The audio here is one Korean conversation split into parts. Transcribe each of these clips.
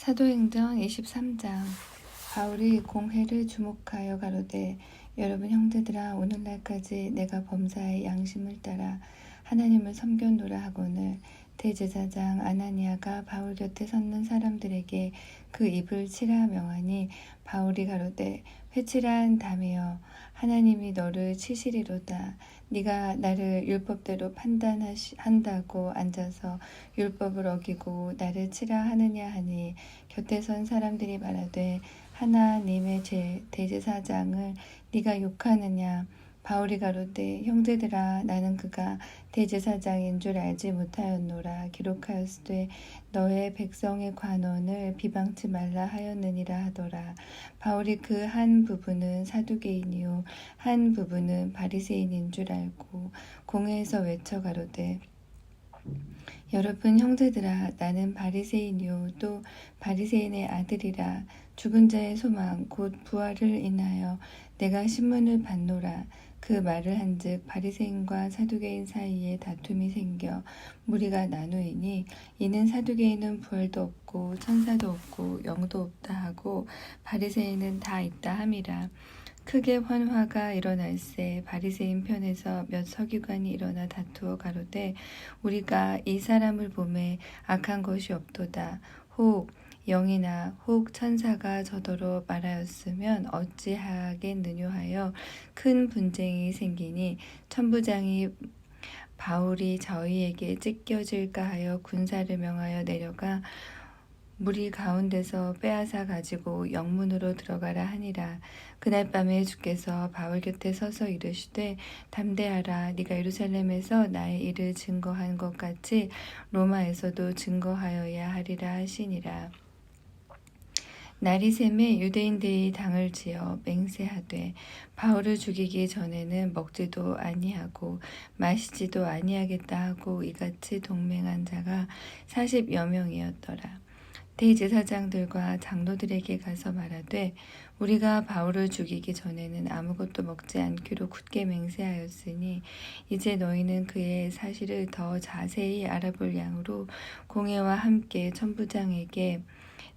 사도행전 23장. 바울이 공회를 주목하여 가로되, 여러분 형제들아, 오늘날까지 내가 범사의 양심을 따라 하나님을 섬겼노라 하거늘. 대제사장 아나니아가 바울 곁에 섰는 사람들에게 그 입을 치라 명하니, 바울이 가로되, 회칠한 담이여, 하나님이 너를 치시리로다. 네가 나를 율법대로 판단한다고 앉아서 율법을 어기고 나를 치라 하느냐 하니, 곁에 선 사람들이 말하되, 하나님의 대제사장을 네가 욕하느냐? 바울이 가로되, 형제들아, 나는 그가 대제사장인 줄 알지 못하였노라. 기록하였으되 너의 백성의 관원을 비방치 말라 하였느니라 하더라. 바울이 그 한 부분은 사두개인이요 한 부분은 바리새인인 줄 알고 공회에서 외쳐 가로되, 여러분 형제들아, 나는 바리새인이요 또 바리새인의 아들이라. 죽은 자의 소망 곧 부활을 인하여 내가 신문을 받노라. 그 말을 한즉 바리새인과 사두개인 사이에 다툼이 생겨 무리가 나누이니, 이는 사두개인은 부활도 없고 천사도 없고 영도 없다 하고 바리새인은 다 있다 함이라. 크게 환화가 일어날새 바리새인 편에서 몇 서기관이 일어나 다투어 가로되, 우리가 이 사람을 보매 악한 것이 없도다. 혹 영이나 혹 천사가 저더러 말하였으면 어찌하겠느뇨 하여 큰 분쟁이 생기니, 천부장이 바울이 저희에게 찢겨질까 하여 군사를 명하여 내려가 무리 가운데서 빼앗아 가지고 영문으로 들어가라 하니라. 그날 밤에 주께서 바울 곁에 서서 이르시되, 담대하라. 네가 예루살렘에서 나의 일을 증거한 것 같이 로마에서도 증거하여야 하리라 하시니라. 날이 새매 유대인들이 당을 지어 맹세하되, 바울을 죽이기 전에는 먹지도 아니하고 마시지도 아니하겠다 하고 이같이 동맹한 자가 40여 명이었더라. 대제사장들과 장로들에게 가서 말하되, 우리가 바울을 죽이기 전에는 아무것도 먹지 않기로 굳게 맹세하였으니, 이제 너희는 그의 사실을 더 자세히 알아볼 양으로 공회와 함께 천부장에게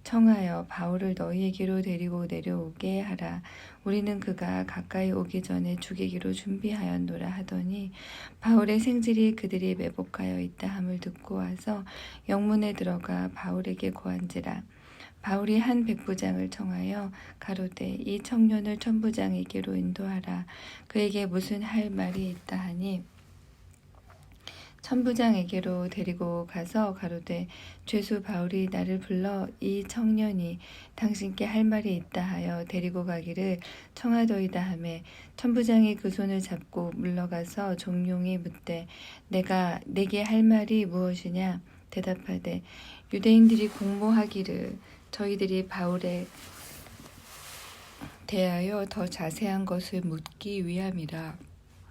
청하여 바울을 너희에게로 데리고 내려오게 하라. 우리는 그가 가까이 오기 전에 죽이기로 준비하였노라 하더니, 바울의 생질이 그들이 매복하여 있다 함을 듣고 와서 영문에 들어가 바울에게 고한지라. 바울이 한 백부장을 청하여 가로되, 이 청년을 천부장에게로 인도하라. 그에게 무슨 할 말이 있다 하니, 천부장에게로 데리고 가서 가로되, 죄수 바울이 나를 불러 이 청년이 당신께 할 말이 있다 하여 데리고 가기를 청하더이다 하매, 천부장이 그 손을 잡고 물러가서 종용이 묻되, 내게 할 말이 무엇이냐? 대답하되, 유대인들이 공모하기를 저희들이 바울에 대하여 더 자세한 것을 묻기 위함이라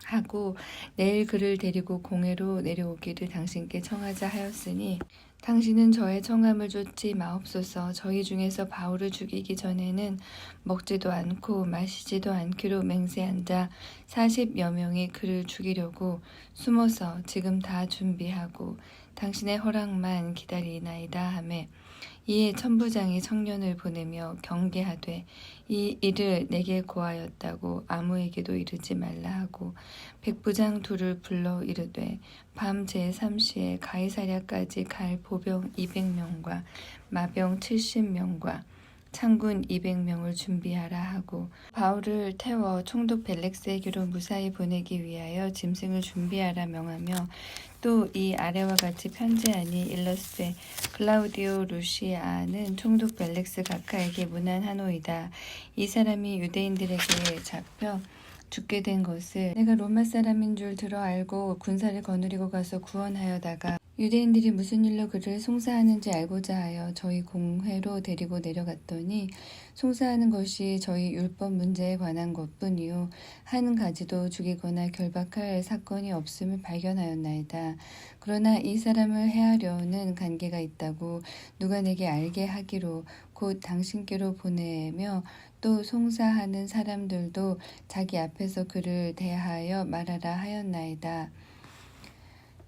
하고, 내일 그를 데리고 공회로 내려오기를 당신께 청하자 하였으니, 당신은 저의 청함을 좇지 마옵소서. 저희 중에서 바울을 죽이기 전에는 먹지도 않고 마시지도 않기로 맹세한 자 40여 명이 그를 죽이려고 숨어서 지금 다 준비하고 당신의 허락만 기다리나이다 하매, 이에 천부장이 청년을 보내며 경계하되, 이 일을 내게 고하였다고 아무에게도 이르지 말라 하고, 백부장 둘을 불러 이르되, 밤 제3시에 가이사랴까지 갈 보병 200명과 마병 70명과 창군 200명을 준비하라 하고, 바울을 태워 총독 벨렉스에게로 무사히 보내기 위하여 짐승을 준비하라 명하며, 또 이 아래와 같이 편지하니 일렀으되, 클라우디오 루시아는 총독 벨렉스 각하에게 문안하노이다. 이 사람이 유대인들에게 잡혀 죽게 된 것을 내가 로마 사람인 줄 들어 알고 군사를 거느리고 가서 구원하여다가, 유대인들이 무슨 일로 그를 송사하는지 알고자 하여 저희 공회로 데리고 내려갔더니, 송사하는 것이 저희 율법 문제에 관한 것뿐이요 한 가지도 죽이거나 결박할 사건이 없음을 발견하였나이다. 그러나 이 사람을 해하려는 관계가 있다고 누가 내게 알게 하기로 곧 당신께로 보내며, 또 송사하는 사람들도 자기 앞에서 그를 대하여 말하라 하였나이다.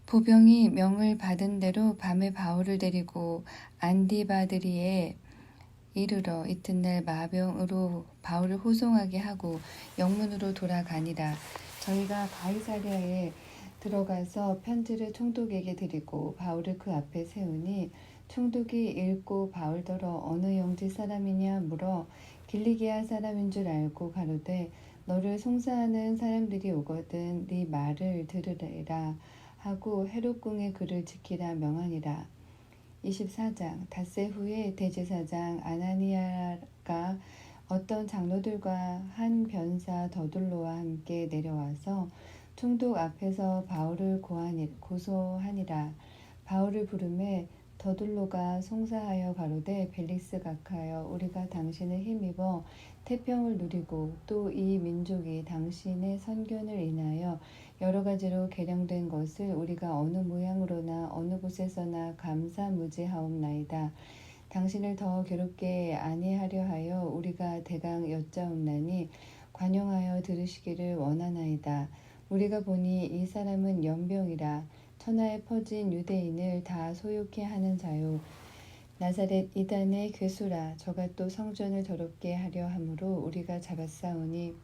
보병이 명을 받은 대로 밤에 바울을 데리고 안디바드리에 이르러 이튿날 마병으로 바울을 호송하게 하고 영문으로 돌아가니라. 저희가 가이사랴에 들어가서 편지를 총독에게 드리고 바울을 그 앞에 세우니 총독이 읽고 바울더러 어느 영지 사람이냐 물어 길리기아 사람인 줄 알고 가로되 너를 송사하는 사람들이 오거든 네 말을 들으리라 하고 헤롯궁의 글을 지키라 명하니라. 24장 닷새 후에 대제사장 아나니아가 어떤 장로들과 한 변사 더둘로와 함께 내려와서 총독 앞에서 바울을 고소하니라. 바울을 부르매 더둘로가 송사하여 가로되 벨릭스 각하여 우리가 당신을 힘입어 태평을 누리고 또 이 민족이 당신의 선견을 인하여 여러 가지로 개량된 것을 우리가 어느 모양으로나 어느 곳에서나 감사무지하옵나이다. 당신을 더 괴롭게 아니하려 하여 우리가 대강 여짜옵나니 관용하여 들으시기를 원하나이다. 우리가 보니 이 사람은 연병이라 천하에 퍼진 유대인을 다 소욕케 하는 자요 나사렛 이단의 괴수라. 저가 또 성전을 더럽게 하려 함으로 우리가 잡았사오니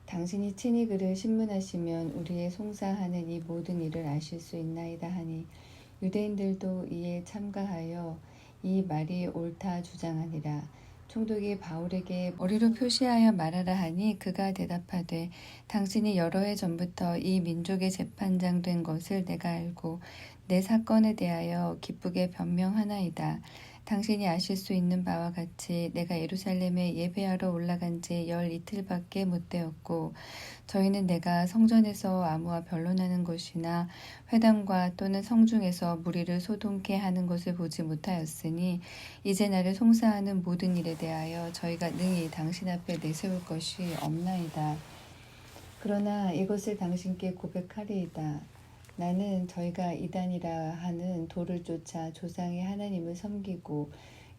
당신이 친히 그를 신문하시면 우리의 송사하는 이 모든 일을 아실 수 있나이다 하니 유대인들도 이에 참가하여 이 말이 옳다 주장하니라. 총독이 바울에게 머리로 표시하여 말하라 하니 그가 대답하되 당신이 여러 해 전부터 이 민족의 재판장 된 것을 내가 알고 내 사건에 대하여 기쁘게 변명하나이다. 당신이 아실 수 있는 바와 같이 내가 예루살렘에 예배하러 올라간 지 열 이틀밖에 못 되었고 저희는 내가 성전에서 아무와 변론하는 것이나 회당과 또는 성중에서 무리를 소동케 하는 것을 보지 못하였으니 이제 나를 송사하는 모든 일에 대하여 저희가 능히 당신 앞에 내세울 것이 없나이다. 그러나 이것을 당신께 고백하리이다. 나는 저희가 이단이라 하는 도를 쫓아 조상의 하나님을 섬기고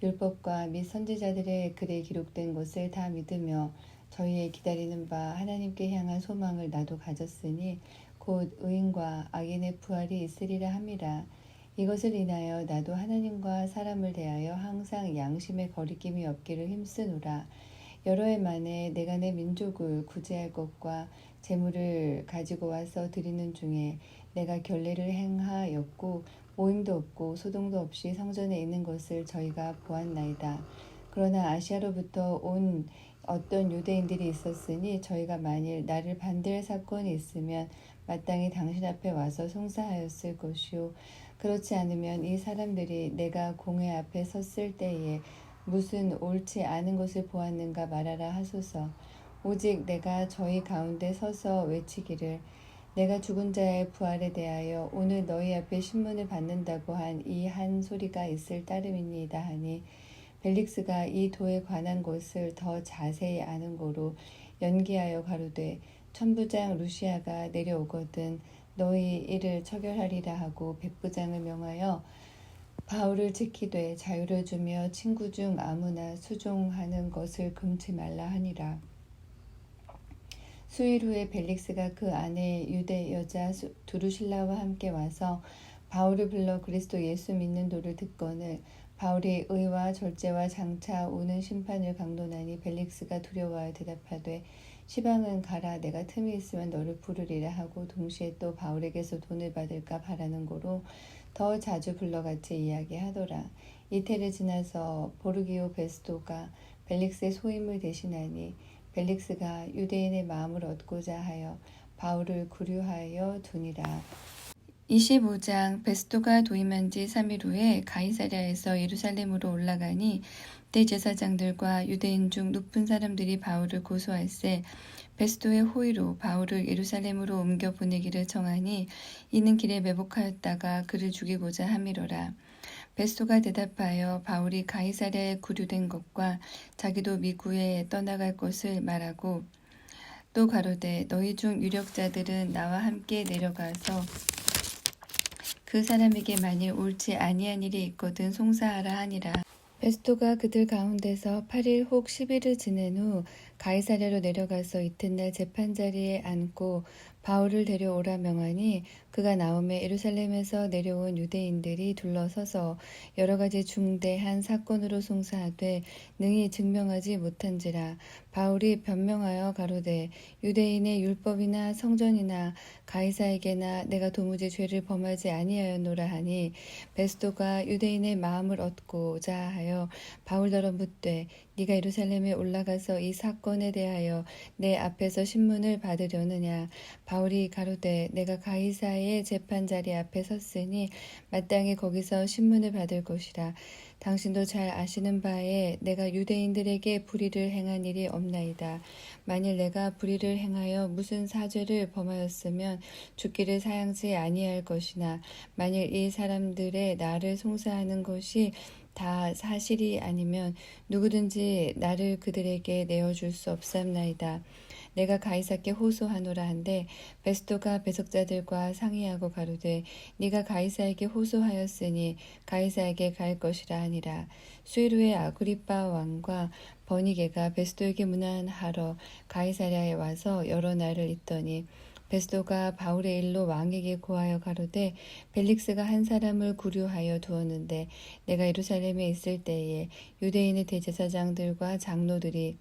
율법과 및 선지자들의 글에 기록된 것을 다 믿으며 저희의 기다리는 바 하나님께 향한 소망을 나도 가졌으니 곧 의인과 악인의 부활이 있으리라 함이라. 이것을 인하여 나도 하나님과 사람을 대하여 항상 양심의 거리낌이 없기를 힘쓰노라. 여러 해 만에 내가 내 민족을 구제할 것과 재물을 가지고 와서 드리는 중에 내가 결례를 행하였고 모임도 없고 소동도 없이 성전에 있는 것을 저희가 보았나이다. 그러나 아시아로부터 온 어떤 유대인들이 있었으니 저희가 만일 나를 반대할 사건이 있으면 마땅히 당신 앞에 와서 송사하였을 것이요 그렇지 않으면 이 사람들이 내가 공회 앞에 섰을 때에 무슨 옳지 않은 것을 보았는가 말하라 하소서. 오직 내가 저희 가운데 서서 외치기를 내가 죽은 자의 부활에 대하여 오늘 너희 앞에 신문을 받는다고 한 이 한 소리가 있을 따름이니이다 하니 벨릭스가 이 도에 관한 것을 더 자세히 아는 고로 연기하여 가로되 천부장 루시아가 내려오거든 너희 이를 처결하리라 하고 백부장을 명하여 바울을 지키되 자유를 주며 친구 중 아무나 수종하는 것을 금치 말라 하니라. 수일 후에 벨릭스가 그 아내 유대 여자 두루실라와 함께 와서 바울을 불러 그리스도 예수 믿는 도를 듣거늘 바울이 의와 절제와 장차 오는 심판을 강론하니 벨릭스가 두려워하여 대답하되 시방은 가라 내가 틈이 있으면 너를 부르리라 하고 동시에 또 바울에게서 돈을 받을까 바라는 고로 더 자주 불러같이 이야기하더라. 이태를 지나서 보르기오 베스토가 벨릭스의 소임을 대신하니 벨릭스가 유대인의 마음을 얻고자 하여 바울을 구류하여 두니라. 25장 베스토가 도임한 지 3일 후에 가이사랴에서 예루살렘으로 올라가니 대제사장들과 유대인 중 높은 사람들이 바울을 고소할세 베스토의 호의로 바울을 예루살렘으로 옮겨 보내기를 청하니 이는 길에 매복하였다가 그를 죽이고자 함이로라. 베스토가 대답하여 바울이 가이사랴에 구류된 것과 자기도 미구에 떠나갈 것을 말하고 또 가로되 너희 중 유력자들은 나와 함께 내려가서 그 사람에게 만일 옳지 아니한 일이 있거든 송사하라 하니라. 베스토가 그들 가운데서 8일 혹 10일을 지낸 후 가이사랴로 내려가서 이튿날 재판자리에 앉고 바울을 데려오라 명하니 그가 나오매 예루살렘에서 내려온 유대인들이 둘러서서 여러 가지 중대한 사건으로 송사하되 능히 증명하지 못한지라. 바울이 변명하여 가로되 유대인의 율법이나 성전이나 가이사에게나 내가 도무지 죄를 범하지 아니하였노라 하니 베스도가 유대인의 마음을 얻고자 하여 바울더러 묻되 네가 예루살렘에 올라가서 이 사건에 대하여 내 앞에서 신문을 받으려느냐. 바울이 가로되 내가 가이사의 재판자리 앞에 섰으니 마땅히 거기서 신문을 받을 것이라. 당신도 잘 아시는 바에 내가 유대인들에게 불의를 행한 일이 없나이다. 만일 내가 불의를 행하여 무슨 사죄를 범하였으면 죽기를 사양치 아니할 것이나 만일 이 사람들의 나를 송사하는 것이 다 사실이 아니면 누구든지 나를 그들에게 내어줄 수 없사옵나이다. 내가 가이사께 호소하노라 한데 베스도가 배석자들과 상의하고 가로되 네가 가이사에게 호소하였으니 가이사에게 갈 것이라 하니라. 수일 후에 아그리빠 왕과 버니게가 베스도에게 문안하러 가이사랴에 와서 여러 날을 있더니 베스도가 바울의 일로 왕에게 고하여 가로되 벨릭스가 한 사람을 구류하여 두었는데 내가 예루살렘에 있을 때에 유대인의 대제사장들과 장로들이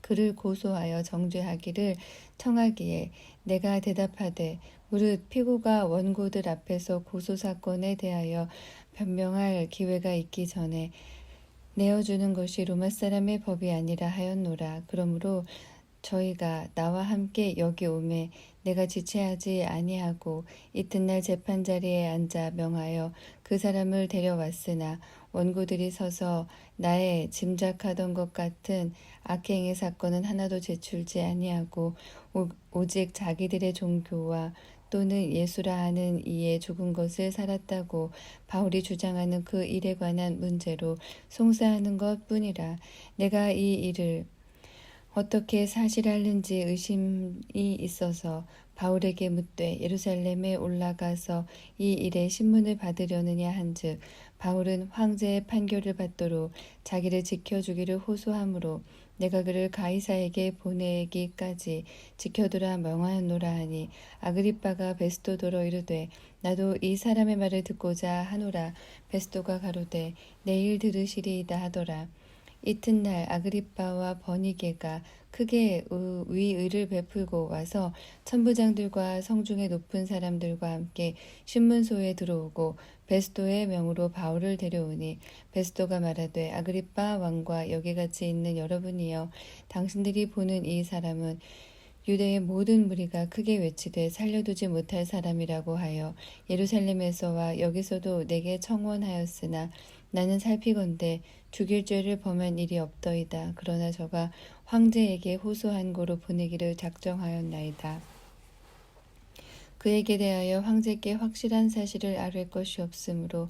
그를 고소하여 정죄하기를 청하기에 내가 대답하되 무릇 피고가 원고들 앞에서 고소사건에 대하여 변명할 기회가 있기 전에 내어주는 것이 로마 사람의 법이 아니라 하였노라. 그러므로 저희가 나와 함께 여기 오매 내가 지체하지 아니하고 이튿날 재판자리에 앉아 명하여 그 사람을 데려왔으나 원고들이 서서 나의 짐작하던 것 같은 악행의 사건은 하나도 제출지 아니하고 오직 자기들의 종교와 또는 예수라 하는 이에 죽은 것을 살았다고 바울이 주장하는 그 일에 관한 문제로 송사하는 것뿐이라. 내가 이 일을 어떻게 사실할는지 의심이 있어서 바울에게 묻되 예루살렘에 올라가서 이 일의 신문을 받으려느냐 한즉 바울은 황제의 판결을 받도록 자기를 지켜주기를 호소하므로 내가 그를 가이사에게 보내기까지 지켜두라 명하였노라 하니 아그리빠가 베스도더러 이르되 나도 이 사람의 말을 듣고자 하노라. 베스도가 가로되 내일 들으시리이다 하더라. 이튿날 아그리빠와 버니게가 크게 위의를 베풀고 와서 천부장들과 성중의 높은 사람들과 함께 신문소에 들어오고 베스도의 명으로 바울을 데려오니 베스도가 말하되 아그리빠 왕과 여기 같이 있는 여러분이여 당신들이 보는 이 사람은 유대의 모든 무리가 크게 외치되 살려두지 못할 사람이라고 하여 예루살렘에서와 여기서도 내게 청원하였으나 나는 살피건대 죽일 죄를 범한 일이 없더이다. 그러나 저가 황제에게 호소한 고로 보내기를 작정하였나이다. 그에게 대하여 황제께 확실한 사실을 아뢰 것이 없으므로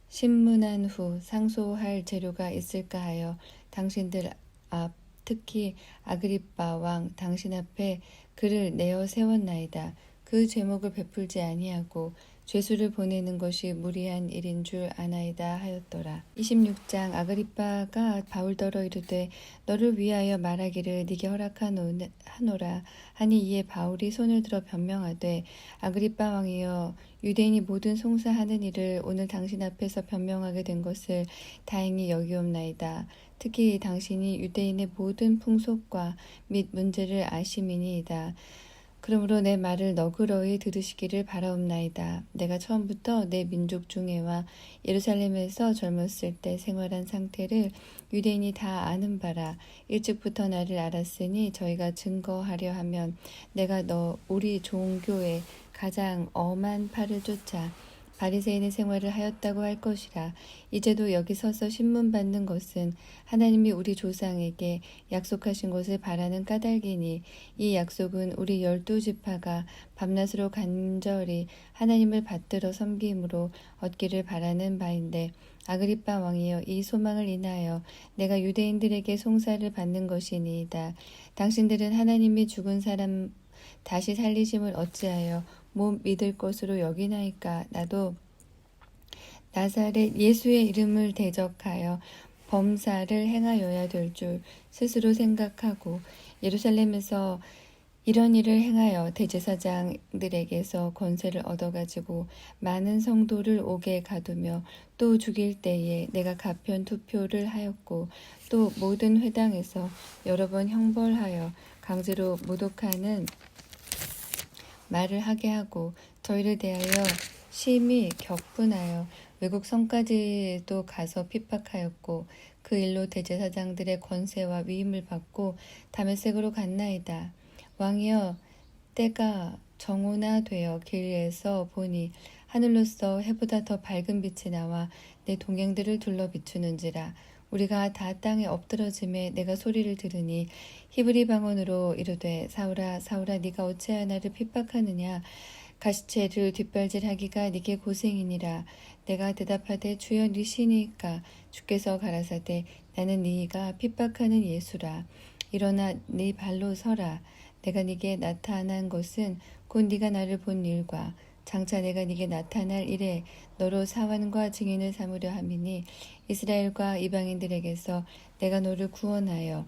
신문한 후 상소할 재료가 있을까 하여 당신들 앞 특히 아그리빠 왕 당신 앞에 그를 내어 세웠나이다. 그 제목을 베풀지 아니하고 죄수를 보내는 것이 무리한 일인 줄 아나이다 하였더라. 26장 아그리빠가 바울더러 이르되 너를 위하여 말하기를 네게 허락하노라 하니 이에 바울이 손을 들어 변명하되 아그리빠 왕이여 유대인이 모든 송사하는 일을 오늘 당신 앞에서 변명하게 된 것을 다행히 여기옵나이다. 특히 당신이 유대인의 모든 풍속과 및 문제를 아심이니이다. 그러므로 내 말을 너그러이 들으시기를 바라옵나이다. 내가 처음부터 내 민족 중에와 예루살렘에서 젊었을 때 생활한 상태를 유대인이 다 아는 바라. 일찍부터 나를 알았으니 저희가 증거하려 하면 내가 우리 종교의 가장 엄한 팔을 쫓아 바리새인의 생활을 하였다고 할 것이라. 이제도 여기 서서 신문 받는 것은 하나님이 우리 조상에게 약속하신 것을 바라는 까닭이니 이 약속은 우리 12지파가 밤낮으로 간절히 하나님을 받들어 섬김으로 얻기를 바라는 바인데 아그리빠 왕이여 이 소망을 인하여 내가 유대인들에게 송사를 받는 것이니이다. 당신들은 하나님이 죽은 사람 다시 살리심을 어찌하여 못 믿을 것으로 여기나이까. 나도 나사렛 예수의 이름을 대적하여 범사를 행하여야 될 줄 스스로 생각하고 예루살렘에서 이런 일을 행하여 대제사장들에게서 권세를 얻어가지고 많은 성도를 옥에 가두며 또 죽일 때에 내가 가편 투표를 하였고 또 모든 회당에서 여러 번 형벌하여 강제로 모독하는 말을 하게 하고 저희를 대하여 심히 격분하여 외국 성까지도 가서 핍박하였고 그 일로 대제사장들의 권세와 위임을 받고 다메섹으로 갔나이다. 왕이여, 때가 정오나되어 길에서 보니 하늘로서 해보다 더 밝은 빛이 나와 내 동행들을 둘러 비추는지라. 우리가 다 땅에 엎드러짐에 내가 소리를 들으니 히브리 방언으로 이르되 사울아 사울아 네가 어찌하여 나를 핍박하느냐. 가시체를 뒷발질하기가 네게 고생이니라. 내가 대답하되 주여 니시니까. 주께서 가라사대 나는 네가 핍박하는 예수라. 일어나 네 발로 서라. 내가 네게 나타난 것은 곧 네가 나를 본 일과 장차 내가 네게 나타날 일에 너로 사환과 증인을 삼으려 함이니 이스라엘과 이방인들에게서 내가 너를 구원하여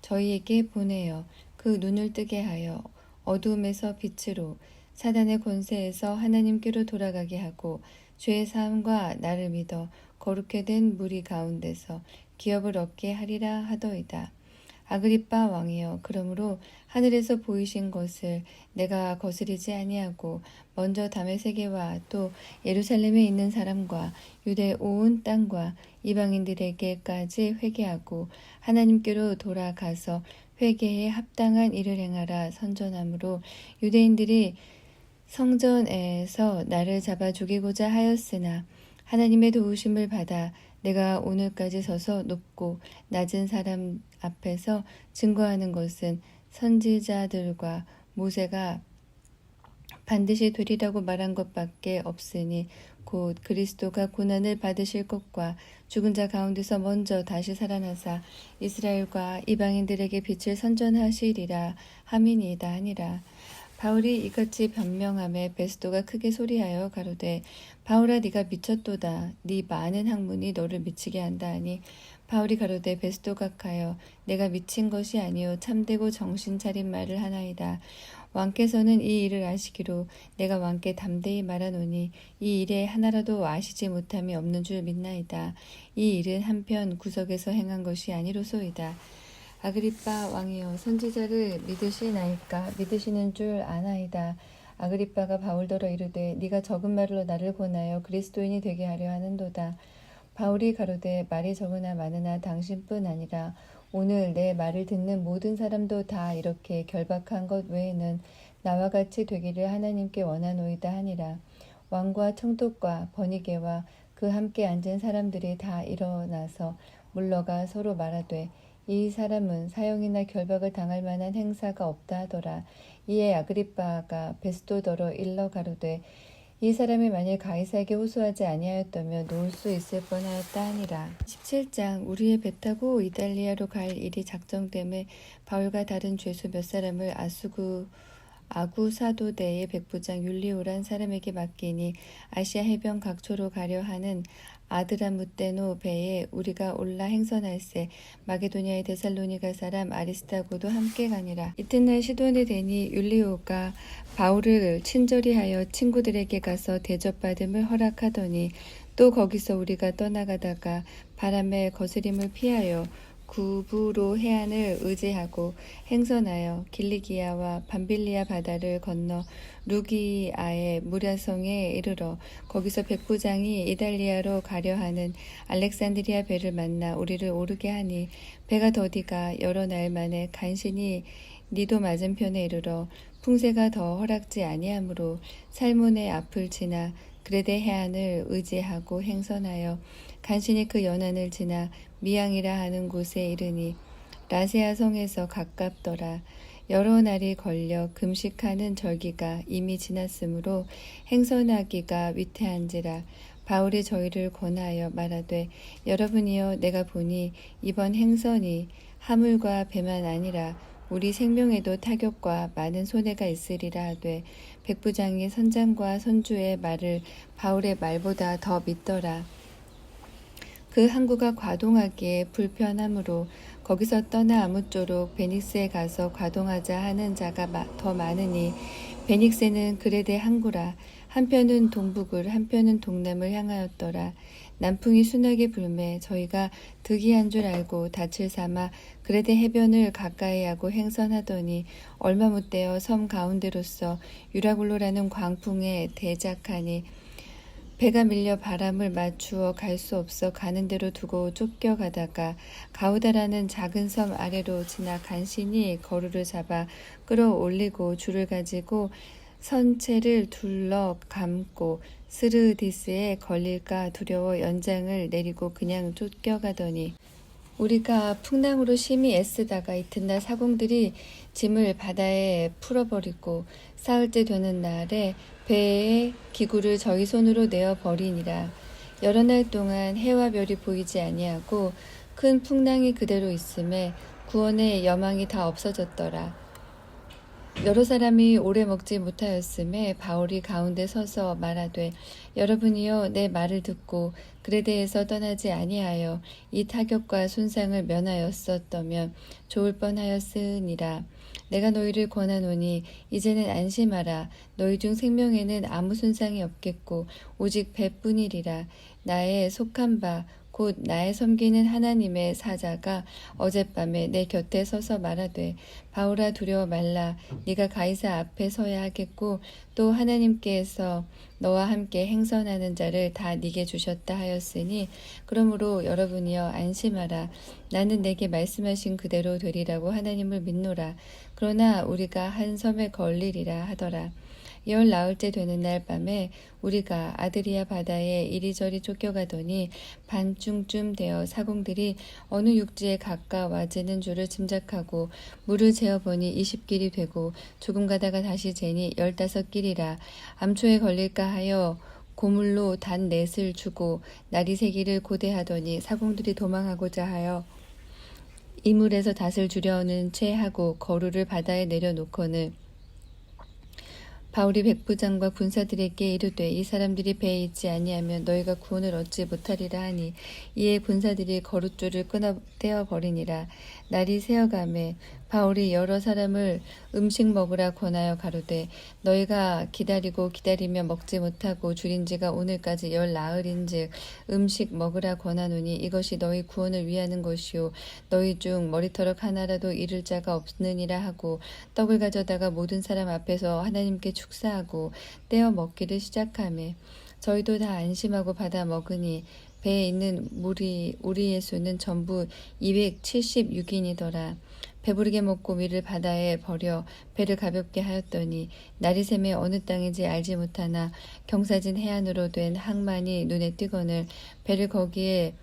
저희에게 보내어 그 눈을 뜨게 하여 어두움에서 빛으로 사단의 권세에서 하나님께로 돌아가게 하고 죄의 사함과 나를 믿어 거룩게 된 무리 가운데서 기업을 얻게 하리라 하더이다. 아그리빠 왕이여, 그러므로 하늘에서 보이신 것을 내가 거스리지 아니하고 먼저 다메섹에와 또 예루살렘에 있는 사람과 유대 온 땅과 이방인들에게까지 회개하고 하나님께로 돌아가서 회개에 합당한 일을 행하라 선전함으로 유대인들이 성전에서 나를 잡아 죽이고자 하였으나 하나님의 도우심을 받아 내가 오늘까지 서서 높고 낮은 사람 앞에서 증거하는 것은 선지자들과 모세가 반드시 되리라고 말한 것밖에 없으니 곧 그리스도가 고난을 받으실 것과 죽은 자 가운데서 먼저 다시 살아나사 이스라엘과 이방인들에게 빛을 선전하시리라 함이니이다 하니라. 바울이 이같이 변명하매 베스도가 크게 소리하여 가로되 바울아 네가 미쳤도다. 네 많은 학문이 너를 미치게 한다 하니 바울이 가로되 베스도 각하여 내가 미친 것이 아니요 참되고 정신 차린 말을 하나이다. 왕께서는 이 일을 아시기로 내가 왕께 담대히 말하노니 이 일에 하나라도 아시지 못함이 없는 줄 믿나이다. 이 일은 한편 구석에서 행한 것이 아니로소이다. 아그리빠 왕이여, 선지자를 믿으시나이까? 믿으시는 줄 아나이다. 아그리빠가 바울더러 이르되 네가 적은 말로 나를 권하여 그리스도인이 되게 하려 하는도다. 바울이 가로되 말이 적으나 많으나 당신뿐 아니라 오늘 내 말을 듣는 모든 사람도 다 이렇게 결박한 것 외에는 나와 같이 되기를 하나님께 원하노이다 하니라. 왕과 청독과 번이게와 그 함께 앉은 사람들이 다 일어나서 물러가 서로 말하되 이 사람은 사형이나 결박을 당할 만한 행사가 없다 하더라. 이에 아그리빠가 베스도더러 일러 가로되 이 사람이 만일 가이사에게 호소하지 아니하였다면 놓을 수 있을 뻔하였다 하니라. 17장. 우리의 배 타고 이달리아로 갈 일이 작정됨에 바울과 다른 죄수 몇 사람을 아구사도대의 백부장 율리오란 사람에게 맡기니 아시아 해변 각초로 가려 하는 아드라무떼노 배에 우리가 올라 행선할세 마게도냐의 데살로니가 사람 아리스타고도 함께 가니라. 이튿날 시돈에 되니 율리오가 바울을 친절히 하여 친구들에게 가서 대접받음을 허락하더니 또 거기서 우리가 떠나가다가 바람의 거스림을 피하여 구부로 해안을 의지하고 행선하여 길리기아와 밤빌리아 바다를 건너 루기아의 무라성에 이르러 거기서 백부장이 이달리아로 가려 하는 알렉산드리아 배를 만나 우리를 오르게 하니 배가 더디가 여러 날 만에 간신히 니도 맞은편에 이르러 풍세가 더 허락지 아니하므로 살몬의 앞을 지나 그레데 해안을 의지하고 행선하여 간신히 그 연안을 지나 미양이라 하는 곳에 이르니 라세아 성에서 가깝더라. 여러 날이 걸려 금식하는 절기가 이미 지났으므로 행선하기가 위태한지라. 바울이 저희를 권하여 말하되 여러분이여, 내가 보니 이번 행선이 하물과 배만 아니라 우리 생명에도 타격과 많은 손해가 있으리라 하되 백부장이 선장과 선주의 말을 바울의 말보다 더 믿더라. 그 항구가 과동하기에 불편하므로 거기서 떠나 아무쪼록 베닉스에 가서 과동하자 하는 자가 더 많으니 베닉스는 그레데 항구라. 한편은 동북을 한편은 동남을 향하였더라. 남풍이 순하게 불매 저희가 득이한 줄 알고 닻을 삼아 그레데 해변을 가까이 하고 행선하더니 얼마 못되어 섬 가운데로서 유라굴로라는 광풍에 대작하니 배가 밀려 바람을 맞추어 갈 수 없어 가는 대로 두고 쫓겨가다가 가우다라는 작은 섬 아래로 지나 간신히 거루를 잡아 끌어올리고 줄을 가지고 선체를 둘러 감고 스르디스에 걸릴까 두려워 연장을 내리고 그냥 쫓겨가더니 우리가 풍랑으로 심히 애쓰다가 이튿날 사공들이 짐을 바다에 풀어버리고 사흘째 되는 날에 배의 기구를 저희 손으로 내어버리니라. 여러 날 동안 해와 별이 보이지 아니하고 큰 풍랑이 그대로 있음에 구원의 여망이 다 없어졌더라. 여러 사람이 오래 먹지 못하였음에 바울이 가운데 서서 말하되 여러분이여 내 말을 듣고 그레데에서 떠나지 아니하여 이 타격과 손상을 면하였었다면 좋을 뻔하였으니라. 내가 너희를 권하노니 이제는 안심하라. 너희 중 생명에는 아무 손상이 없겠고 오직 배뿐이리라. 나의 속한 바 곧 나의 섬기는 하나님의 사자가 어젯밤에 내 곁에 서서 말하되 바울아 두려워 말라. 네가 가이사 앞에 서야 하겠고 또 하나님께서 너와 함께 행선하는 자를 다 네게 주셨다 하였으니 그러므로 여러분이여 안심하라. 나는 내게 말씀하신 그대로 되리라고 하나님을 믿노라. 그러나 우리가 한 섬에 걸리리라 하더라. 열 나흘째 되는 날 밤에 우리가 아드리아 바다에 이리저리 쫓겨가더니 반중쯤 되어 사공들이 어느 육지에 가까워지는 줄을 짐작하고 물을 재어보니 20길이 되고 조금 가다가 다시 재니 15길이라. 암초에 걸릴까 하여 고물로 단 넷을 주고 날이 새기를 고대하더니 사공들이 도망하고자 하여 이물에서 닷을 주려는 채 하고 거루를 바다에 내려놓거늘 바울이 백부장과 군사들에게 이르되 이 사람들이 배에 있지 아니하면 너희가 구원을 얻지 못하리라 하니 이에 군사들이 거룻줄을 끊어 떼어버리니라. 날이 새어가매 바울이 여러 사람을 음식 먹으라 권하여 가로되 너희가 기다리고 기다리며 먹지 못하고 줄인 지가 오늘까지 열 나흘인즉 음식 먹으라 권하노니 이것이 너희 구원을 위하는 것이요 너희 중 머리털럭 하나라도 잃을 자가 없느니라 하고 떡을 가져다가 모든 사람 앞에서 하나님께 축사하고 떼어 먹기를 시작하매 저희도 다 안심하고 받아 먹으니 배에 있는 우리의 수는 전부 276인이더라. 배부르게 먹고 밀을 바다에 버려 배를 가볍게 하였더니 날이 새매 어느 땅인지 알지 못하나 경사진 해안으로 된 항만이 눈에 띄거늘 배를 거기에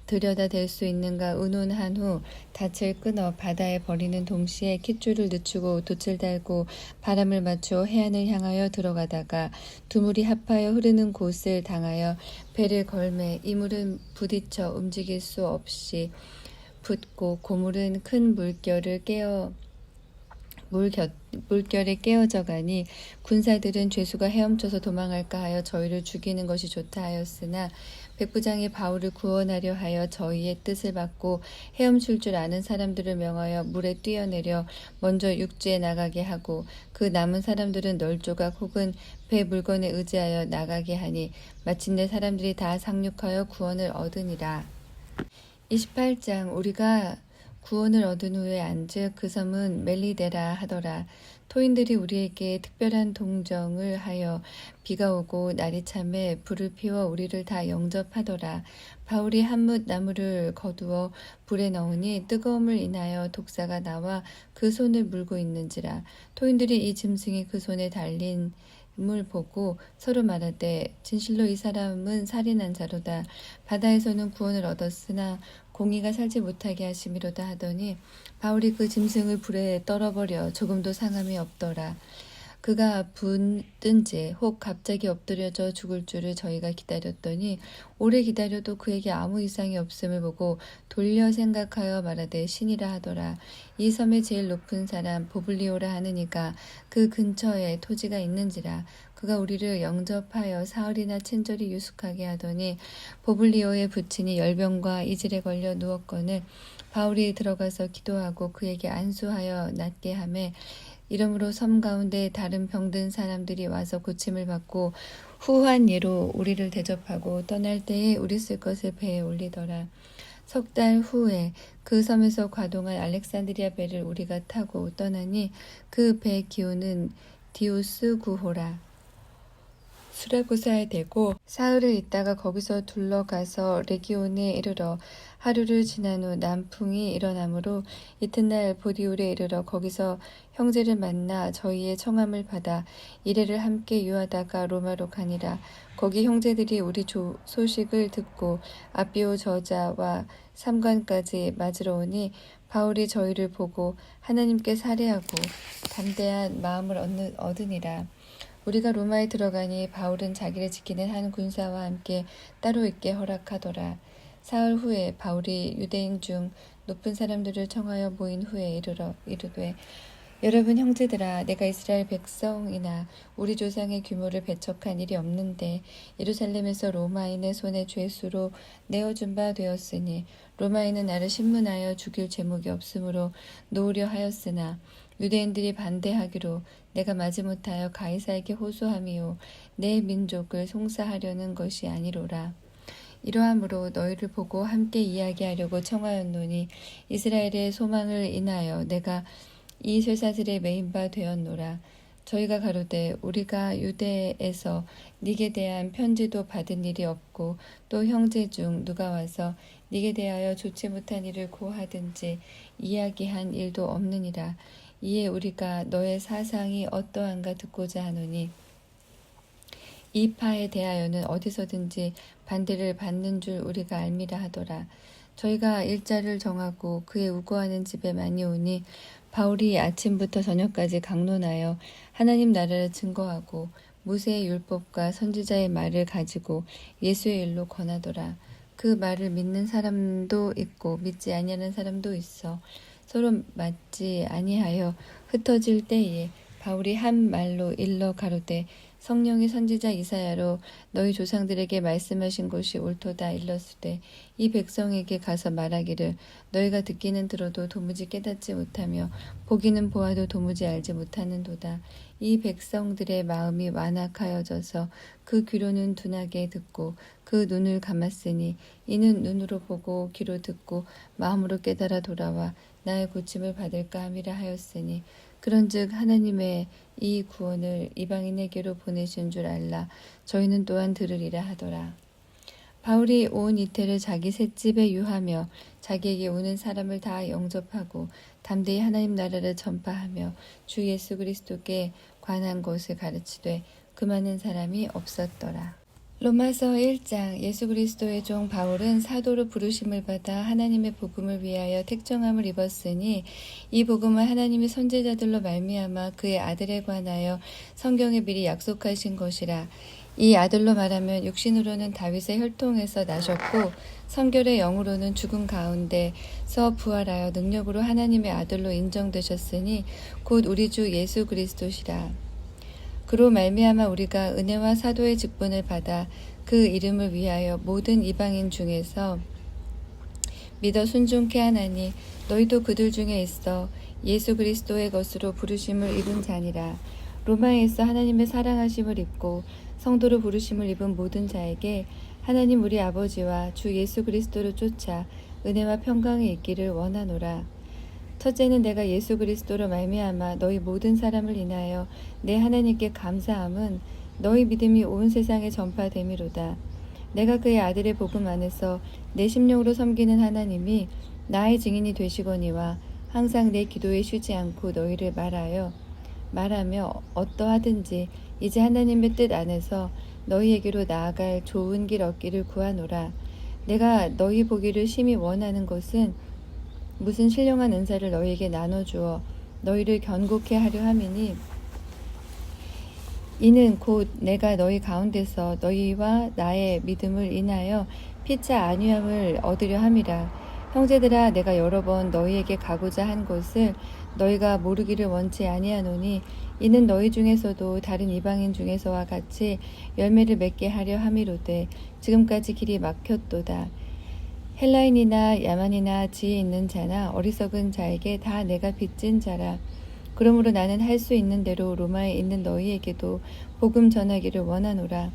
들여다 댈 수 있는가 의논한 후 닻을 끊어 바다에 버리는 동시에 kit줄을 늦추고 돛을 달고 바람을 맞춰 해안을 향하여 들어가다가 두물이 합하여 흐르는 곳을 당하여 배를 걸매 이물은 부딪혀 움직일 수 없이 붙고 고물은 큰 물결에 깨어져 가니 군사들은 죄수가 헤엄쳐서 도망할까 하여 저희를 죽이는 것이 좋다 하였으나 백부장이 바울을 구원하려 하여 저희의 뜻을 받고 헤엄칠 줄 아는 사람들을 명하여 물에 뛰어내려 먼저 육지에 나가게 하고 그 남은 사람들은 널조각 혹은 배 물건에 의지하여 나가게 하니 마침내 사람들이 다 상륙하여 구원을 얻으니라. 28장 우리가 구원을 얻은 후에 안즉 그 섬은 멜리데라 하더라. 토인들이 우리에게 특별한 동정을 하여 비가 오고 날이 참에 불을 피워 우리를 다 영접하더라. 바울이 한뭇 나무를 거두어 불에 넣으니 뜨거움을 인하여 독사가 나와 그 손을 물고 있는지라. 토인들이 이 짐승이 그 손에 달린 을 보고 서로 말하되 진실로 이 사람은 살인한 자로다. 바다에서는 구원을 얻었으나 공의가 살지 못하게 하심이로다 하더니 바울이 그 짐승을 불에 떨어버려 조금도 상함이 없더라. 그가 붙든지 혹 갑자기 엎드려져 죽을 줄을 저희가 기다렸더니 오래 기다려도 그에게 아무 이상이 없음을 보고 돌려 생각하여 말하되 신이라 하더라. 이 섬의 제일 높은 사람 보블리오라 하느니가 그 근처에 토지가 있는지라. 그가 우리를 영접하여 사흘이나 친절히 유숙하게 하더니 보블리오의 부친이 열병과 이질에 걸려 누웠거늘 바울이 들어가서 기도하고 그에게 안수하여 낫게 하매 이러므로 섬 가운데 다른 병든 사람들이 와서 고침을 받고 후한 예로 우리를 대접하고 떠날 때에 우리 쓸 것을 배에 올리더라. 석 달 후에 그 섬에서 과동한 알렉산드리아 배를 우리가 타고 떠나니 그 배 기호는 디오스 구호라. 수라구사에 대고 사흘을 있다가 거기서 둘러가서 레기온에 이르러 하루를 지난 후 남풍이 일어나므로 이튿날 보디올에 이르러 거기서 형제를 만나 저희의 청함을 받아 이레를 함께 유하다가 로마로 가니라. 거기 형제들이 우리 소식을 듣고 아비오 저자와 삼관까지 맞으러 오니 바울이 저희를 보고 하나님께 살해하고 담대한 마음을 얻으니라. 우리가 로마에 들어가니 바울은 자기를 지키는 한 군사와 함께 따로 있게 허락하더라. 사흘 후에 바울이 유대인 중 높은 사람들을 청하여 모인 후에 이르되 여러분 형제들아, 내가 이스라엘 백성이나 우리 조상의 규모를 배척한 일이 없는데 예루살렘에서 로마인의 손에 죄수로 내어준 바 되었으니 로마인은 나를 신문하여 죽일 제목이 없으므로 놓으려 하였으나 유대인들이 반대하기로 내가 마지못하여 가이사에게 호소함이요 내 민족을 송사하려는 것이 아니로라. 이러함으로 너희를 보고 함께 이야기하려고 청하였노니 이스라엘의 소망을 인하여 내가 이 쇠사슬에 매인 바 되었노라. 저희가 가로되 우리가 유대에서 네게 대한 편지도 받은 일이 없고 또 형제 중 누가 와서 네게 대하여 좋지 못한 일을 고하든지 이야기한 일도 없느니라. 이에 우리가 너의 사상이 어떠한가 듣고자 하노니 이 파에 대하여는 어디서든지 반대를 받는 줄 우리가 알미라 하더라. 저희가 일자를 정하고 그의 우거하는 집에 많이 오니 바울이 아침부터 저녁까지 강론하여 하나님 나라를 증거하고 모세의 율법과 선지자의 말을 가지고 예수의 일로 권하더라. 그 말을 믿는 사람도 있고 믿지 아니하는 사람도 있어 서로 맞지 아니하여 흩어질 때에 바울이 한 말로 일러 가로되 성령이 선지자 이사야로 너희 조상들에게 말씀하신 것이 옳도다 일렀으되 이 백성에게 가서 말하기를 너희가 듣기는 들어도 도무지 깨닫지 못하며 보기는 보아도 도무지 알지 못하는도다. 이 백성들의 마음이 완악하여져서 그 귀로는 둔하게 듣고 그 눈을 감았으니 이는 눈으로 보고 귀로 듣고 마음으로 깨달아 돌아와 나의 고침을 받을까 함이라 하였으니 그런즉 하나님의 이 구원을 이방인에게로 보내신 줄 알라. 저희는 또한 들으리라 하더라. 바울이 온 이태를 자기 셋집에 유하며 자기에게 오는 사람을 다 영접하고 담대히 하나님 나라를 전파하며 주 예수 그리스도께 관한 것을 가르치되 그 많은 사람이 없었더라. 로마서 1장. 예수 그리스도의 종 바울은 사도로 부르심을 받아 하나님의 복음을 위하여 택정함을 입었으니 이 복음은 하나님이 선지자들로 말미암아 그의 아들에 관하여 성경에 미리 약속하신 것이라. 이 아들로 말하면 육신으로는 다윗의 혈통에서 나셨고 성결의 영으로는 죽음 가운데서 부활하여 능력으로 하나님의 아들로 인정되셨으니 곧 우리 주 예수 그리스도시라. 그로 말미암아 우리가 은혜와 사도의 직분을 받아 그 이름을 위하여 모든 이방인 중에서 믿어 순종케 하나니 너희도 그들 중에 있어 예수 그리스도의 것으로 부르심을 입은 자니라. 로마에서 하나님의 사랑하심을 입고 성도로 부르심을 입은 모든 자에게 하나님 우리 아버지와 주 예수 그리스도를 쫓아 은혜와 평강이 있기를 원하노라. 첫째는 내가 예수 그리스도로 말미암아 너희 모든 사람을 인하여 내 하나님께 감사함은 너희 믿음이 온 세상에 전파됨이로다. 내가 그의 아들의 복음 안에서 내 심령으로 섬기는 하나님이 나의 증인이 되시거니와 항상 내 기도에 쉬지 않고 너희를 말하며 어떠하든지 이제 하나님의 뜻 안에서 너희에게로 나아갈 좋은 길 얻기를 구하노라. 내가 너희 보기를 심히 원하는 것은 무슨 신령한 은사를 너희에게 나눠주어 너희를 견고케 하려 함이니 이는 곧 내가 너희 가운데서 너희와 나의 믿음을 인하여 피차 안위함을 얻으려 함이라. 형제들아 내가 여러 번 너희에게 가고자 한 것을 너희가 모르기를 원치 아니하노니 이는 너희 중에서도 다른 이방인 중에서와 같이 열매를 맺게 하려 함이로되 지금까지 길이 막혔도다. 헬라인이나 야만이나 지혜 있는 자나 어리석은 자에게 다 내가 빚진 자라. 그러므로 나는 할 수 있는 대로 로마에 있는 너희에게도 복음 전하기를 원하노라.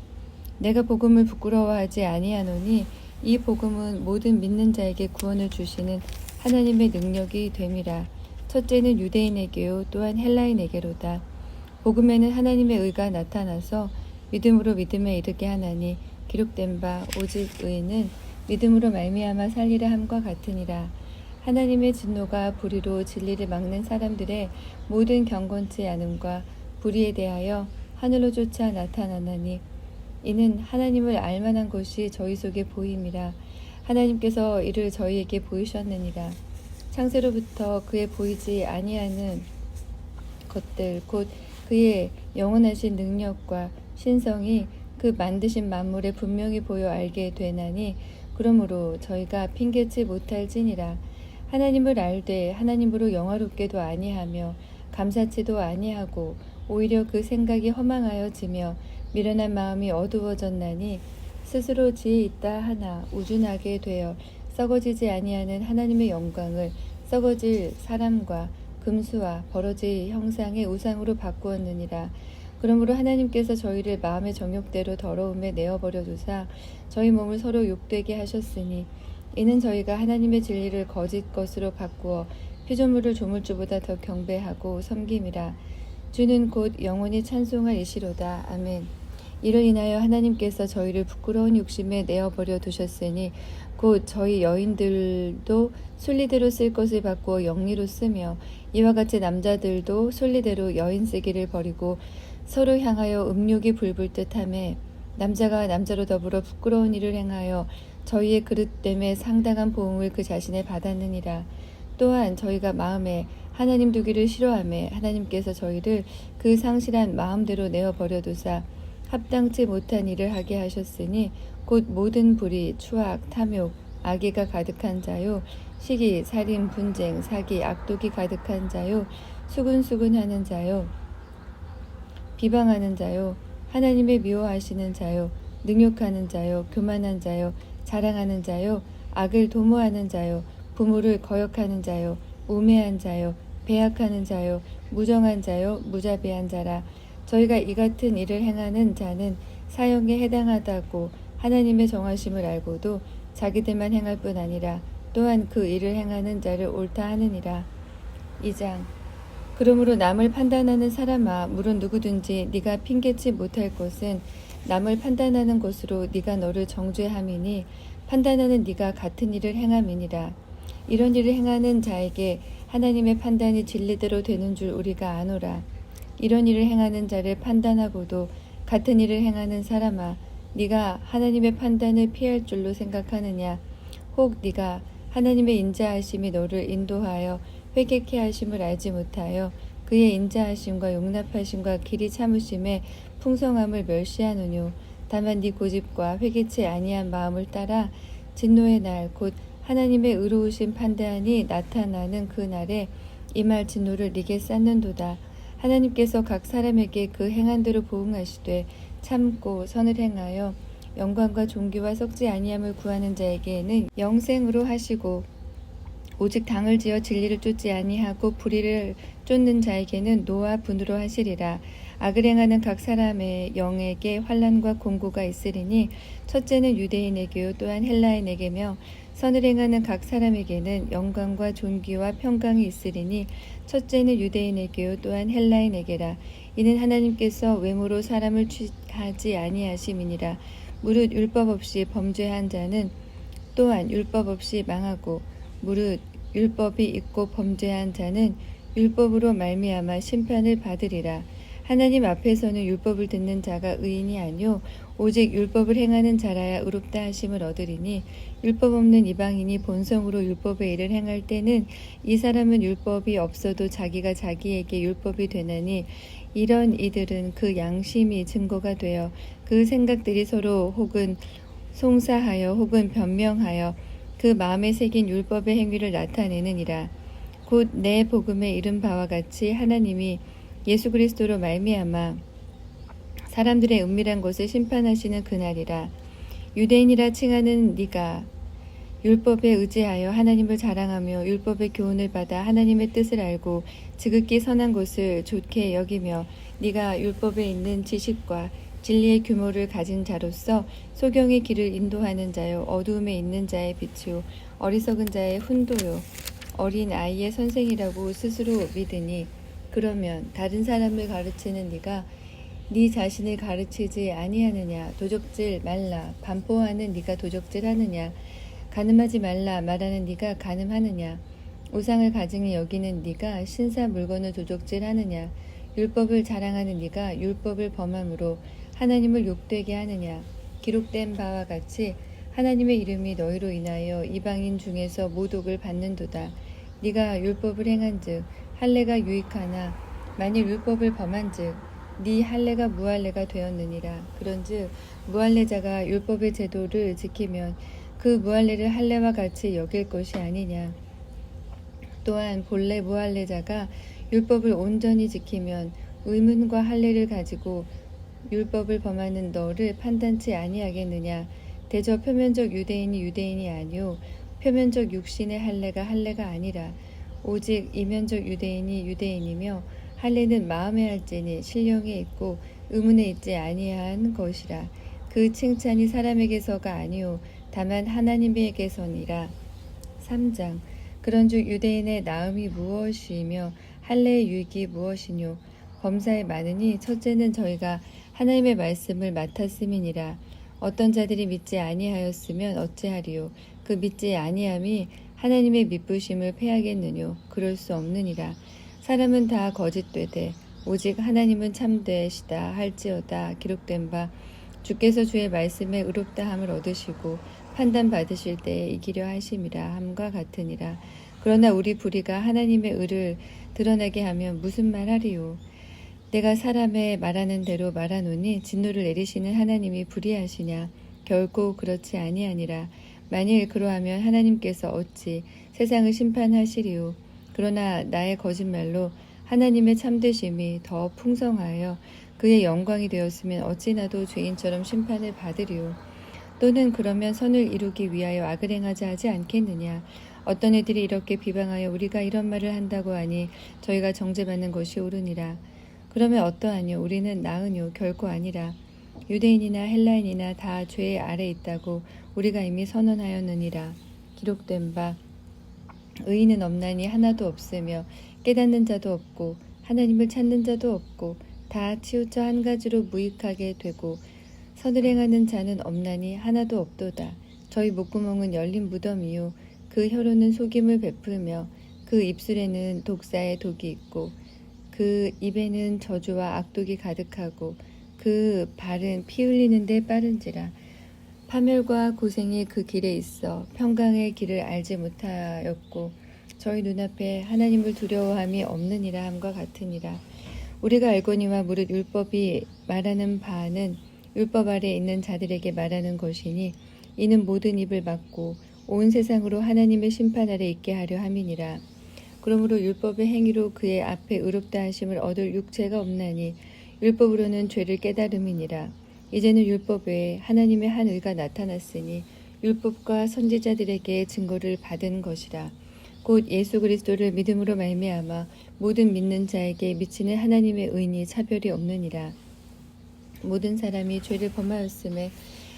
내가 복음을 부끄러워하지 아니하노니 이 복음은 모든 믿는 자에게 구원을 주시는 하나님의 능력이 됨이라. 첫째는 유대인에게요 또한 헬라인에게로다. 복음에는 하나님의 의가 나타나서 믿음으로 믿음에 이르게 하나니 기록된 바 오직 의인은 믿음으로 말미암아 살리라 함과 같으니라. 하나님의 진노가 불의로 진리를 막는 사람들의 모든 경건치 않음과 불의에 대하여 하늘로 쫓아 나타나나니 이는 하나님을 알만한 것이 저희 속에 보임이라. 하나님께서 이를 저희에게 보이셨느니라. 창세로부터 그의 보이지 아니하는 것들 곧 그의 영원하신 능력과 신성이 그 만드신 만물에 분명히 보여 알게 되나니 그러므로 저희가 핑계치 못할지니라. 하나님을 알되 하나님으로 영화롭게도 아니하며 감사치도 아니하고 오히려 그 생각이 허망하여지며 미련한 마음이 어두워졌나니 스스로 지혜 있다 하나 우준하게 되어 썩어지지 아니하는 하나님의 영광을 썩어질 사람과 금수와 버러질 형상의 우상으로 바꾸었느니라. 그러므로 하나님께서 저희를 마음의 정욕대로 더러움에 내어버려 두사 저희 몸을 서로 욕되게 하셨으니 이는 저희가 하나님의 진리를 거짓 것으로 바꾸어 피조물을 조물주보다 더 경배하고 섬김이라. 주는 곧 영원히 찬송할 이시로다. 아멘. 이를 인하여 하나님께서 저희를 부끄러운 욕심에 내어버려 두셨으니 곧 저희 여인들도 순리대로 쓸 것을 바꾸어 영리로 쓰며 이와 같이 남자들도 순리대로 여인 쓰기를 버리고 서로 향하여 음욕이 불불 듯하며 남자가 남자로 더불어 부끄러운 일을 행하여 저희의 그릇됨에 상당한 보응을 그 자신에 받았느니라. 또한 저희가 마음에 하나님 두기를 싫어하며 하나님께서 저희를 그 상실한 마음대로 내어버려 두사 합당치 못한 일을 하게 하셨으니 곧 모든 불의, 추악, 탐욕, 악의가 가득한 자요 시기, 살인, 분쟁, 사기, 악독이 가득한 자요 수근수근하는 자요 비방하는 자요 하나님의 미워하시는 자요 능욕하는 자요 교만한 자요 자랑하는 자요 악을 도모하는 자요 부모를 거역하는 자요 우매한 자요 배약하는 자요 무정한 자요 무자비한 자라. 저희가 이 같은 일을 행하는 자는 사형에 해당하다고 하나님의 정하심을 알고도 자기들만 행할 뿐 아니라 또한 그 일을 행하는 자를 옳다 하느니라. 2장. 그러므로 남을 판단하는 사람아 물은 누구든지 네가 핑계치 못할 것은 남을 판단하는 것으로 네가 너를 정죄함이니 판단하는 네가 같은 일을 행함이니라. 이런 일을 행하는 자에게 하나님의 판단이 진리대로 되는 줄 우리가 아노라. 이런 일을 행하는 자를 판단하고도 같은 일을 행하는 사람아 네가 하나님의 판단을 피할 줄로 생각하느냐. 혹 네가 하나님의 인자하심이 너를 인도하여 회개케 하심을 알지 못하여 그의 인자하심과 용납하심과 길이 참으심의 풍성함을 멸시하느뇨. 다만 네 고집과 회개치 아니한 마음을 따라 진노의 날 곧 하나님의 의로우신 판단이 나타나는 그 날에 이 말 진노를 네게 쌓는도다. 하나님께서 각 사람에게 그 행한 대로 보응하시되 참고 선을 행하여 영광과 존귀와 썩지 아니함을 구하는 자에게는 영생으로 하시고 오직 당을 지어 진리를 쫓지 아니하고 불의를 쫓는 자에게는 노와 분으로 하시리라. 악을 행하는 각 사람의 영에게 환난과 공고가 있으리니 첫째는 유대인에게요 또한 헬라인에게며 선을 행하는 각 사람에게는 영광과 존귀와 평강이 있으리니 첫째는 유대인에게요 또한 헬라인에게라. 이는 하나님께서 외모로 사람을 취하지 아니하심이니라. 무릇 율법 없이 범죄한 자는 또한 율법 없이 망하고 무릇 율법이 있고 범죄한 자는 율법으로 말미암아 심판을 받으리라. 하나님 앞에서는 율법을 듣는 자가 의인이 아니요 오직 율법을 행하는 자라야 의롭다 하심을 얻으리니 율법 없는 이방인이 본성으로 율법의 일을 행할 때는 이 사람은 율법이 없어도 자기가 자기에게 율법이 되나니 이런 이들은 그 양심이 증거가 되어 그 생각들이 서로 혹은 송사하여 혹은 변명하여 그 그 마음에 새긴 율법의 행위를 나타내느니라. 곧 내 복음에 이른 바와 같이 하나님이 예수 그리스도로 말미암아 사람들의 은밀한 것을 심판하시는 그날이라. 유대인이라 칭하는 네가 율법에 의지하여 하나님을 자랑하며 율법의 교훈을 받아 하나님의 뜻을 알고 지극히 선한 것을 좋게 여기며 네가 율법에 있는 지식과 진리의 규모를 가진 자로서 소경의 길을 인도하는 자요 어두움에 있는 자의 빛이요 어리석은 자의 훈도요 어린 아이의 선생이라고 스스로 믿으니 그러면 다른 사람을 가르치는 네가 네 자신을 가르치지 아니하느냐. 도적질 말라 반포하는 네가 도적질하느냐. 간음하지 말라 말하는 네가 간음하느냐. 우상을 가증히 여기는 네가 신사 물건을 도적질하느냐. 율법을 자랑하는 네가 율법을 범함으로 하나님을 욕되게 하느냐. 기록된 바와 같이 하나님의 이름이 너희로 인하여 이방인 중에서 모독을 받는도다. 네가 율법을 행한즉 할례가 유익하나 만일 율법을 범한즉 네 할례가 무할례가 되었느니라. 그런즉 무할례자가 율법의 제도를 지키면 그 무할례를 할례와 같이 여길 것이 아니냐. 또한 본래 무할례자가 율법을 온전히 지키면 의문과 할례를 가지고 율법을 범하는 너를 판단치 아니하겠느냐. 대저 표면적 유대인이 유대인이 아니요 표면적 육신의 할례가 할례가 아니라 오직 이면적 유대인이 유대인이며 할례는 마음에 할지니 신령에 있고 의문에 있지 아니한 것이라. 그 칭찬이 사람에게서가 아니요 다만 하나님에게서니라. 3장 그런즉 유대인의 나음이 무엇이며 할례의 유익이 무엇이뇨. 범사에 많으니 첫째는 저희가 하나님의 말씀을 맡았음이니라. 어떤 자들이 믿지 아니하였으면 어찌하리요. 그 믿지 아니함이 하나님의 믿부심을 패하겠느뇨. 그럴 수 없느니라. 사람은 다 거짓되되 오직 하나님은 참되시다 할지어다. 기록된 바 주께서 주의 말씀에 의롭다함을 얻으시고 판단받으실 때에 이기려 하심이라 함과 같으니라. 그러나 우리 불의가 하나님의 의를 드러나게 하면 무슨 말하리요. 내가 사람의 말하는 대로 말하노니 진노를 내리시는 하나님이 불의하시냐. 결코 그렇지 아니하니라. 만일 그러하면 하나님께서 어찌 세상을 심판하시리요. 그러나 나의 거짓말로 하나님의 참되심이 더 풍성하여 그의 영광이 되었으면 어찌 나도 죄인처럼 심판을 받으리요. 또는 그러면 선을 이루기 위하여 악을 행하자 하지 않겠느냐. 어떤 이들이 이렇게 비방하여 우리가 이런 말을 한다고 하니 저희가 정죄받는 것이 옳으니라. 그러면 어떠하뇨. 우리는 나으뇨. 결코 아니라. 유대인이나 헬라인이나 다 죄 아래 있다고 우리가 이미 선언하였느니라. 기록된 바 의인은 없나니 하나도 없으며 깨닫는 자도 없고 하나님을 찾는 자도 없고 다 치우쳐 한 가지로 무익하게 되고 선을 행하는 자는 없나니 하나도 없도다. 저희 목구멍은 열린 무덤이요 그 혀로는 속임을 베풀며 그 입술에는 독사의 독이 있고 그 입에는 저주와 악독이 가득하고 그 발은 피 흘리는 데 빠른지라. 파멸과 고생이 그 길에 있어 평강의 길을 알지 못하였고 저희 눈앞에 하나님을 두려워함이 없느니라 함과 같으니라. 우리가 알거니와 무릇 율법이 말하는 바는 율법 아래 있는 자들에게 말하는 것이니 이는 모든 입을 막고 온 세상으로 하나님의 심판 아래 있게 하려 함이니라. 그러므로 율법의 행위로 그의 앞에 의롭다 하심을 얻을 육체가 없나니 율법으로는 죄를 깨달음이니라. 이제는 율법 외에 하나님의 한 의가 나타났으니 율법과 선지자들에게 증거를 받은 것이라. 곧 예수 그리스도를 믿음으로 말미암아 모든 믿는 자에게 미치는 하나님의 의인이 차별이 없느니라. 모든 사람이 죄를 범하였음에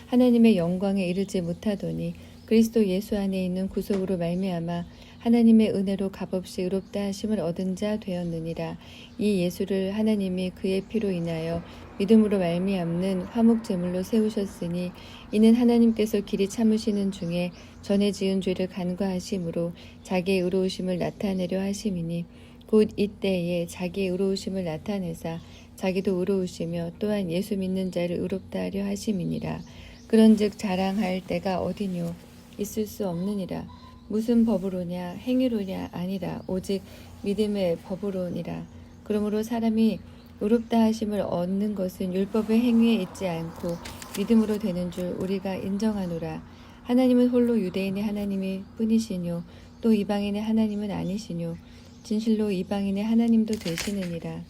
하나님의 영광에 이르지 못하더니 그리스도 예수 안에 있는 구속으로 말미암아 하나님의 은혜로 값없이 의롭다 하심을 얻은 자 되었느니라. 이 예수를 하나님이 그의 피로 인하여 믿음으로 말미암는 화목 제물로 세우셨으니 이는 하나님께서 길이 참으시는 중에 전에 지은 죄를 간과하심으로 자기의 의로우심을 나타내려 하심이니 곧 이때에 자기의 의로우심을 나타내사 자기도 의로우시며 또한 예수 믿는 자를 의롭다 하려 하심이니라. 그런즉 자랑할 때가 어디뇨. 있을 수 없느니라. 무슨 법으로냐 행위로냐 아니라 오직 믿음의 법으로니라. 그러므로 사람이 의롭다 하심을 얻는 것은 율법의 행위에 있지 않고 믿음으로 되는 줄 우리가 인정하노라. 하나님은 홀로 유대인의 하나님이 뿐이시뇨 또 이방인의 하나님은 아니시뇨 진실로 이방인의 하나님도 되시느니라.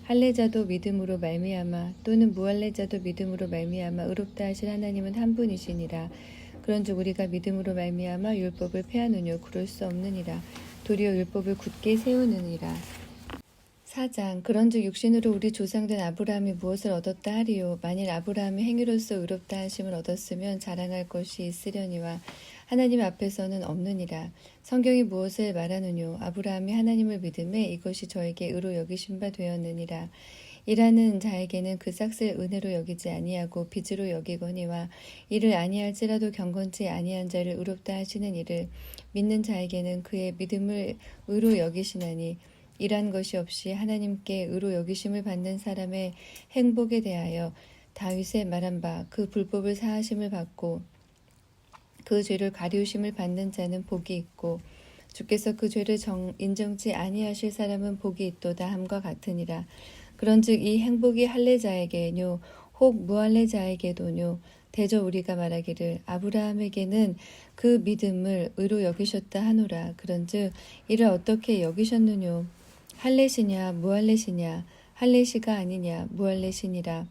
할례자도 믿음으로 말미암아 또는 무할례자도 믿음으로 말미암아 의롭다 하실 하나님은 한 분이시니라. 그런즉 우리가 믿음으로 말미암아 율법을 폐하느뇨 그럴 수 없느니라. 도리어 율법을 굳게 세우느니라. 4장 그런즉 육신으로 우리 조상된 아브라함이 무엇을 얻었다 하리요. 만일 아브라함이 행위로서 의롭다 하심을 얻었으면 자랑할 것이 있으려니와 하나님 앞에서는 없느니라. 성경이 무엇을 말하느뇨. 아브라함이 하나님을 믿음에 이것이 저에게 의로 여기신 바 되었느니라. 일하는 자에게는 그 싹을 은혜로 여기지 아니하고 빚으로 여기거니와 이를 아니할지라도 경건치 아니한 자를 의롭다 하시는 이를 믿는 자에게는 그의 믿음을 의로 여기시나니 일한 것이 없이 하나님께 의로 여기심을 받는 사람의 행복에 대하여 다윗의 말한 바 그 불법을 사하심을 받고 그 죄를 가리우심을 받는 자는 복이 있고 주께서 그 죄를 인정치 아니하실 사람은 복이 있도다 함과 같으니라. 그런즉 이 행복이 할례자에게뇨 혹 무할례자에게도뇨 대저 우리가 말하기를 아브라함에게는 그 믿음을 의로 여기셨다 하노라. 그런즉 이를 어떻게 여기셨느뇨. 할례시냐 무할례시냐 할례시가 아니냐 무할례시니라.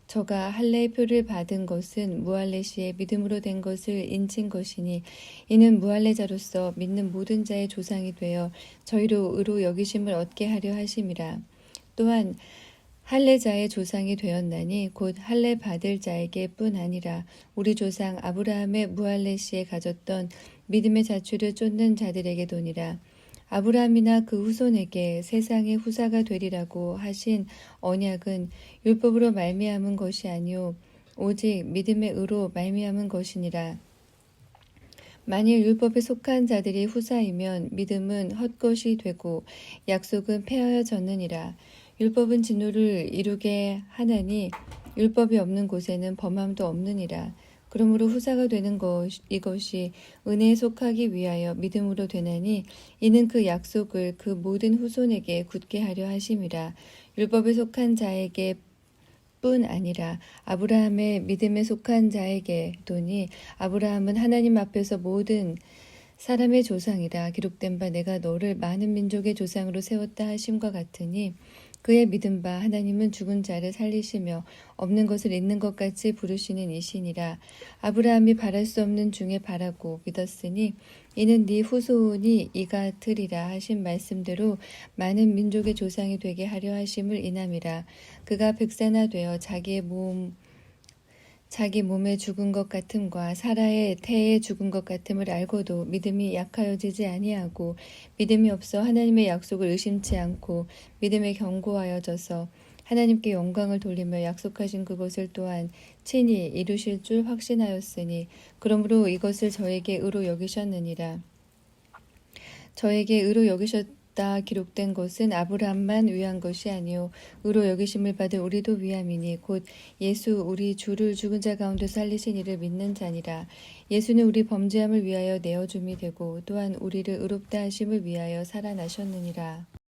저가 할례의 표를 받은 것은 무할례시의 믿음으로 된 것을 인친 것이니 이는 무할례자로서 믿는 모든 자의 조상이 되어 저희로 의로 여기심을 얻게 하려 하심이라. 또한 할례자의 조상이 되었나니 곧 할례 받을 자에게 뿐 아니라 우리 조상 아브라함의 무할례시에 가졌던 믿음의 자취를 쫓는 자들에게도니라. 아브라함이나 그 후손에게 세상의 후사가 되리라고 하신 언약은 율법으로 말미암은 것이 아니요 오직 믿음의 의로 말미암은 것이니라. 만일 율법에 속한 자들이 후사이면 믿음은 헛것이 되고 약속은 폐하여졌느니라. 율법은 진노를 이루게 하나니 율법이 없는 곳에는 범함도 없느니라. 그러므로 후사가 되는 이것이 은혜에 속하기 위하여 믿음으로 되나니 이는 그 약속을 그 모든 후손에게 굳게 하려 하심이라. 율법에 속한 자에게 뿐 아니라 아브라함의 믿음에 속한 자에게도니 아브라함은 하나님 앞에서 모든 사람의 조상이라 기록된 바 내가 너를 많은 민족의 조상으로 세웠다 하심과 같으니 그의 믿은 바 하나님은 죽은 자를 살리시며 없는 것을 있는 것 같이 부르시는 이시니라. 아브라함이 바랄 수 없는 중에 바라고 믿었으니 이는 네 후손이 이 같으리라 하신 말씀대로 많은 민족의 조상이 되게 하려 하심을 인함이라. 그가 백사나 되어 자기 몸에 죽은 것 같음과 사라의 태에 죽은 것 같음을 알고도 믿음이 약하여지지 아니하고 믿음이 없어 하나님의 약속을 의심치 않고 믿음에 견고하여져서 하나님께 영광을 돌리며 약속하신 그것을 또한 친히 이루실 줄 확신하였으니 그러므로 이것을 저에게 의로 여기셨느니라. 저에게 의로 여기셨다 기록된 것은 아브라함만 위한 것이 아니요 의로 여기심을 받을 우리도 위함이니 곧 예수 우리 주를 죽은 자 가운데 살리신 이를 믿는 자니라. 예수는 우리 범죄함을 위하여 내어줌이 되고 또한 우리를 의롭다 하심을 위하여 살아나셨느니라.